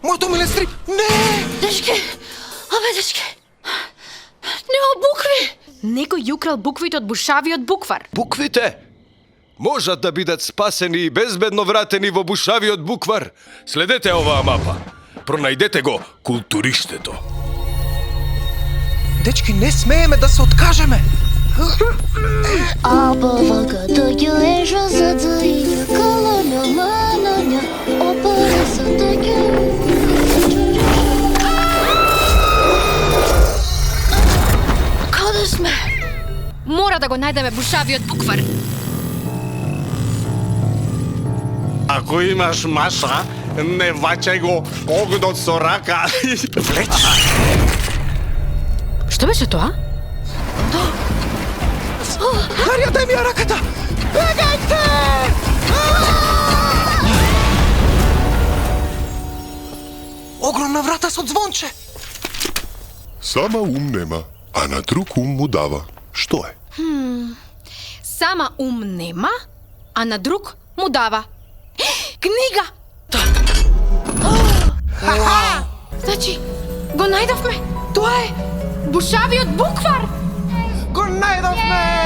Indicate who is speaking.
Speaker 1: Мојот омилен стрип! Не!
Speaker 2: Дечки! Абе, дечки! Нема букви!
Speaker 3: Некој ја украл буквите од бушавиот буквар.
Speaker 4: Буквите можат да бидат спасени и безбедно вратени во бушавиот буквар. Следете оваа мапа. Пронајдете го културиштето.
Speaker 1: Дечки, не смееме да се откажеме!
Speaker 2: Каде сме?
Speaker 3: Мора да го најдеме бушавиот буквар.
Speaker 5: Ако имаш маша, не ваќај го огнот со рака.
Speaker 3: Што беше тоа?
Speaker 1: Дарија, дај ми ја раката! Бегајте! Огромна врата со звонче!
Speaker 6: Сама ум нема, а на друг ум му дава. Што е?
Speaker 3: Сама ум нема, а на друг му дава. Книга! Значи, го најдовме. Тоа е бушавиот буквар.
Speaker 1: Го најдовме!